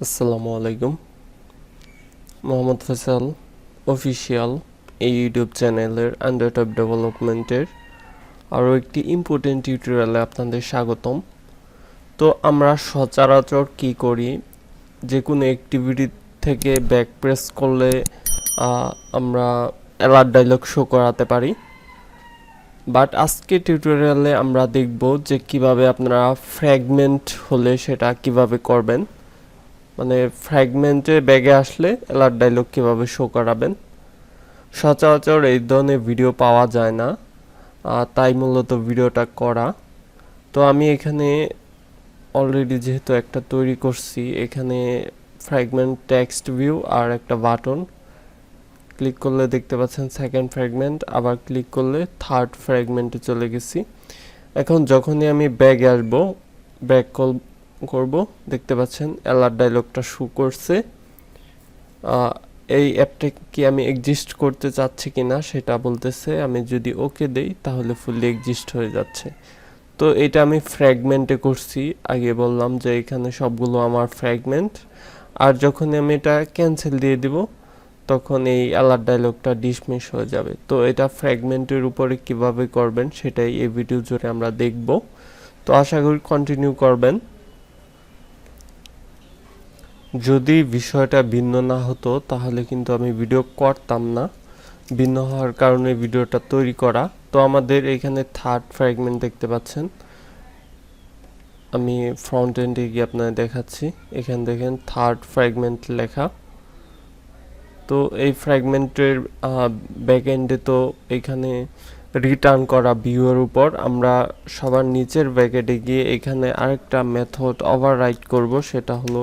আসসালামু আলাইকুম। মোহাম্মদ ফয়সাল অফিসিয়াল এই ইউটিউব চ্যানেলের অ্যান্ড্রয়েড অ্যাপ ডেভেলপমেন্টের আরও একটি ইম্পর্টেন্ট টিউটোরিয়ালে আপনাদের স্বাগতম। তো আমরা সচরাচর কি করি, যে কোনো অ্যাক্টিভিটি থেকে ব্যাক প্রেস করলে আমরা অ্যালার্ট ডায়লগ শো করাতে পারি। বাট আজকে টিউটোরিয়ালে আমরা দেখব যে কিভাবে আপনারা ফ্র্যাগমেন্ট হলে সেটা কিভাবে করবেন, মানে ফ্র্যাগমেন্টে ব্যাগে আসলে অ্যালার্ট ডায়লগ কীভাবে শো করাবেন। সচরাচর এই ধরনের ভিডিও পাওয়া যায় না, তাই মূলত ভিডিওটা করা। তো আমি এখানে অলরেডি যেহেতু একটা তৈরি করছি, এখানে ফ্র্যাগমেন্ট টেক্সট ভিউ আর একটা বাটন ক্লিক করলে দেখতে পাচ্ছেন সেকেন্ড ফ্র্যাগমেন্ট, আবার ক্লিক করলে থার্ড ফ্র্যাগমেন্টে চলে গেছি। এখন যখনই আমি ব্যাগে আসবো, ব্যাক কল করব, দেখতে পাচ্ছেন অ্যালার্ট ডায়লগটা শো করছে। এই অ্যাপটা কি আমি এক্সিস্ট করতে চাচ্ছি কিনা সেটা বলতেছে। আমি যদি ওকে দেই তাহলে ফুললি এক্সিস্ট হয়ে যাচ্ছে। তো এটা আমি ফ্র্যাগমেন্টে করছি, আগে বললাম যে এখানে সবগুলো আমার ফ্র্যাগমেন্ট। আর যখনই আমি এটা ক্যান্সেল দিয়ে দিব তখন এই অ্যালার্ট ডায়লগটা ডিসমিস হয়ে যাবে। তো এটা ফ্র্যাগমেন্টের উপরে কিভাবে করবেন সেটাই এই ভিডিও জুড়ে আমরা দেখব। তো আশা করি কন্টিনিউ করবেন। যদি বিষয়টা ভিন্ন না হতো তাহলে কিন্তু আমি ভিডিও করতাম না, ভিন্ন হওয়ার কারণে ভিডিওটা তৈরি করা। তো আমাদের এখানে থার্ড ফ্র্যাগমেন্ট দেখতে পাচ্ছেন, আমি ফ্রন্ট এন্ডে গিয়ে আপনাদের দেখাচ্ছি। এখানে দেখেন থার্ড ফ্র্যাগমেন্ট লেখা। তো এই ফ্র্যাগমেন্টের ব্যাক এন্ডে তো এখানে রিটার্ন করা ভিউয়ের উপর আমরা সবার নিচের ব্যাকেটে গিয়ে এখানে আরেকটা মেথড ওভাররাইট করব, সেটা হলো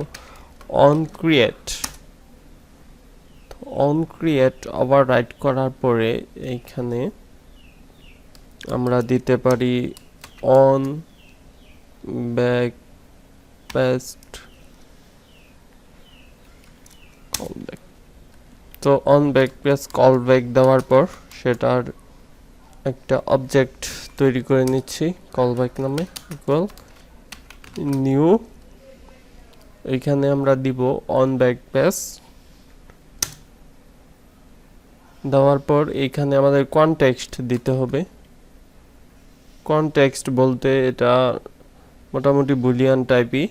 অন ক্রিয়েট ওভাররাইট করার পরে এইখানে আমরা দিতে পারি অন ব্যাক পেস্ট কলব্যাক। তো অন ব্যাক পেস্ট কলব্যাক দেওয়ার পর সেটার একটা অবজেক্ট তৈরি করে নিচ্ছি কলব্যাক নামে, ইকুয়াল নিউ। এইখানে আমরা দিব অন ব্যাক পেস্ট দেওয়ার পর এইখানে আমাদের কনটেক্সট দিতে হবে। কনটেক্সট বলতে এটা মোটামুটি বুলিয়ান টাইপই,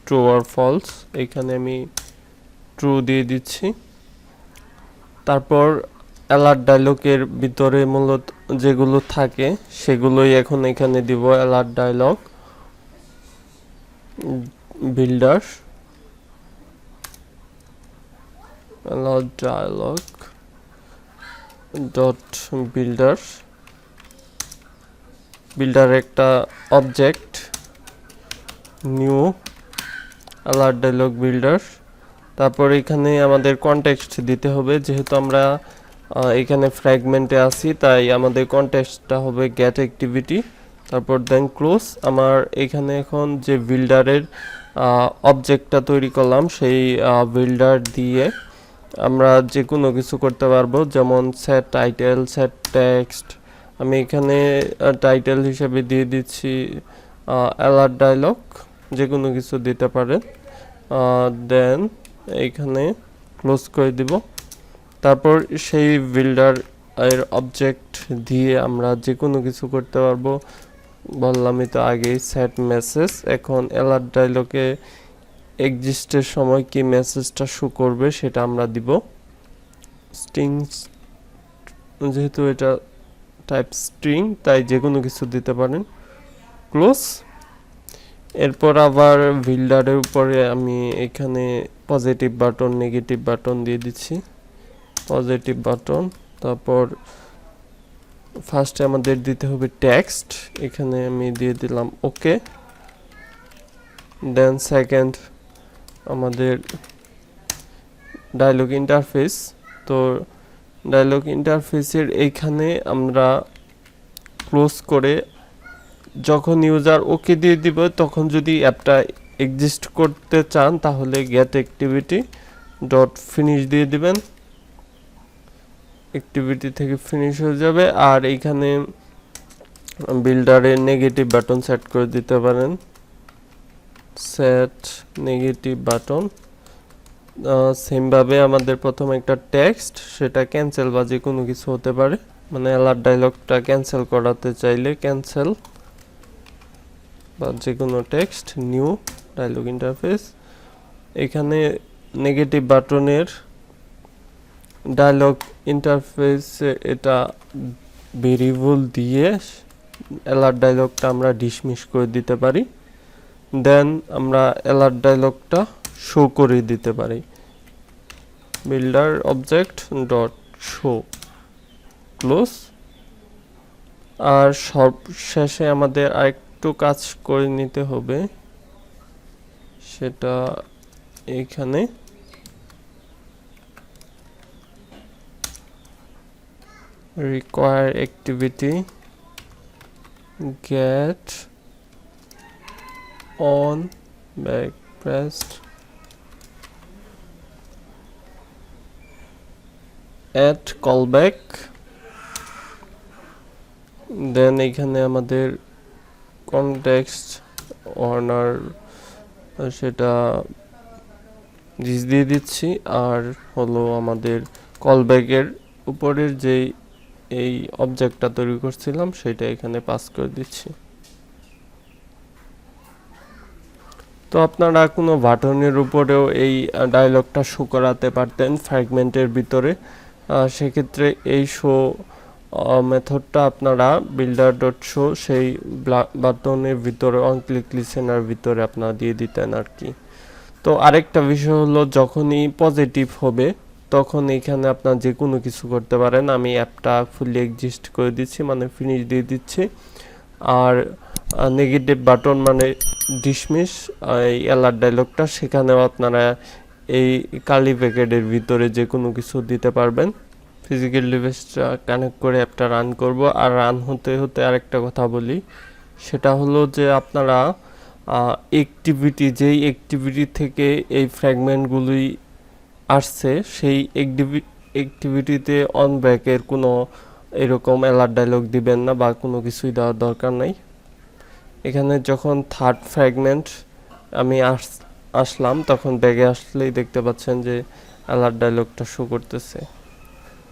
ট্রু অর ফলস। এখানে আমি ট্রু দিয়ে দিচ্ছি। তারপর অ্যালার্ট ডায়লগের ভিতরে মূলত যেগুলো থাকে সেগুলোই এখন এখানে দিব। Alert dialog builder, alert dialog dot builder একটা object, new alert dialog builder. তারপর এখানে আমাদের কনটেক্সট দিতে হবে, যেহেতু আমরা এখানে ফ্র্যাগমেন্টে আছি তাই আমাদের কনটেক্সটটা হবে গেট অ্যাক্টিভিটি। তারপর দেন ক্লোজ। আমার এখানে এখন যে বিল্ডারের অবজেক্টটা তৈরি করলাম সেই বিল্ডার দিয়ে আমরা যে কোনো কিছু করতে পারবো, যেমন সেট টাইটেল, সেট টেক্সট। আমি এখানে টাইটেল হিসেবে দিয়ে দিচ্ছি অ্যালার্ট ডায়লগ, যে কোনো কিছু দিতে পারেন। দেন এইখানে ক্লোজ করে দিব। তারপর সেই বিল্ডার এর অবজেক্ট দিয়ে আমরা যে কোনো কিছু করতে পারবো। বললামই তো আগেই সেট মেসেজ। এখন অ্যালার্ট ডায়লগে এক্সিস্টের সময় কি মেসেজটা শো করবে সেটা আমরা দিব স্ট্রিং, যেহেতু এটা টাইপ স্ট্রিং তাই যে কোনো কিছু দিতে পারেন। ক্লোজ। এরপর আবার বিল্ডারের উপরে আমি এখানে পজিটিভ বাটন, নেগেটিভ বাটন দিয়ে দিচ্ছি। পজিটিভ বাটন, তারপর ফার্স্টে আমাদের দিতে হবে টেক্সট, এখানে আমি দিয়ে দিলাম ওকে। দেন সেকেন্ড আমাদের ডায়লগ ইন্টারফেস। তো ডায়লগ ইন্টারফেসের এইখানে আমরা ক্লোজ করে যখন ইউজার ওকে দিয়ে দিব তখন যদি অ্যাপটা এক্সিস্ট করতে চান তাহলে গেট অ্যাক্টিভিটি ডট ফিনিশ দিয়ে দিবেন, অ্যাক্টিভিটি থেকে ফিনিশ হয়ে যাবে। আর এইখানে বিল্ডারের নেগেটিভ বাটন সেট করে দিতে পারেন, সেট নেগেটিভ বাটন সেম ভাবে আমাদের প্রথমে একটা টেক্সট, সেটা ক্যান্সেল বা যে কোনো কিছু হতে পারে, মানে অ্যালার্ট ডায়লগটা ক্যান্সেল করাতে চাইলে ক্যান্সেল বা যে কোনো টেক্সট, নিউ ডায়লগ ইন্টারফেস। এখানে নেগেটিভ বাটনের ডায়লগ ইন্টারফেসে এটা ভেরিয়েবল দিয়ে অ্যালার্ট ডায়লগটা আমরা ডিসমিস করে দিতে পারি, দেন আমরা অ্যালার্ট ডায়লগটা শো করে দিতে পারি builder object dot show close. আর সব শেষে আমাদের আরেকটু কাজ করে নিতে হবে, সেটা এইখানে require activity get on back pressed add callback, দেন এখানে আমাদের কনটেক্সট অর্ডার সেটা দিস দিয়ে দিচ্ছি, আর হলো আমাদের কলব্যাকের উপরের যেই এই অবজেক্টটা তৈরি করছিলাম সেটা এখানে পাস করে দিচ্ছি। তো আপনারা কোনো বাটনের উপরেও এই ডায়লগটা শো করাতে পারতেন ফ্র্যাগমেন্টের ভিতরে, সেক্ষেত্রে এই শো মেথডটা আপনারা বিল্ডার ডট শো সেই বাটনের ভিতরে অন ক্লিক লিসেনার ভিতরে আপনারা দিয়ে দিতেন আর কি। তো আরেকটা বিষয় হলো, যখনই পজিটিভ হবে তখন এখানে আপনার যে কোনো কিছু করতে পারেন। আমি অ্যাপটা ফুলি এক্সিস্ট করে দিচ্ছি, মানে ফিনিশ দিয়ে দিচ্ছি। আর নেগেটিভ বাটন মানে ডিসমিস এই অ্যালার্ট ডায়লগটা, সেখানেও আপনারা এই কার্লি ব্র্যাকেটের ভিতরে যে কোনো কিছু দিতে পারবেন। ফিজিক্যাল ডিভাইসটা কানেক্ট করে অ্যাপটা রান করব। আর রান হতে হতে আরেকটা কথা বলি, সেটা হলো যে আপনারা অ্যাক্টিভিটি, যেই অ্যাক্টিভিটি থেকে এই ফ্র্যাগমেন্টগুলি আসছে সেই অ্যাক্টিভিটিতে অন ব্যাকের কোনো এরকম অ্যালার্ট ডায়লগ দিবেন না বা কোনো কিছুই দেওয়ার দরকার নাই। এখানে যখন থার্ড ফ্র্যাগমেন্ট আমি আসলাম, তখন ব্যাগে আসলেই দেখতে পাচ্ছেন যে অ্যালার্ট ডায়লগটা শো করতেছে।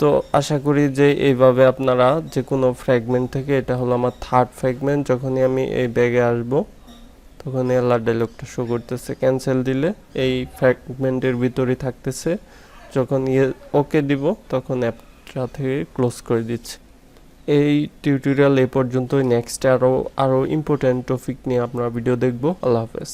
তো আশা করি যে এইভাবে আপনারা যে কোনো ফ্র্যাগমেন্ট থেকে, এটা হলো আমার থার্ড ফ্র্যাগমেন্ট, যখনই আমি এই ব্যাগে আসবো তখন অ্যালার্ট ডায়লগটা শো করতেছে। ক্যান্সেল দিলে এই ফ্র্যাগমেন্টের ভিতরেই থাকতেছে, যখন ওকে দিব তখন অ্যাপটা থেকে ক্লোজ করে দিচ্ছে। এই টিউটোরিয়াল এই পর্যন্তই। নেক্সট আরও ইম্পর্টেন্ট টপিক নিয়ে আপনারা ভিডিও দেখবো। আল্লাহ হাফেজ।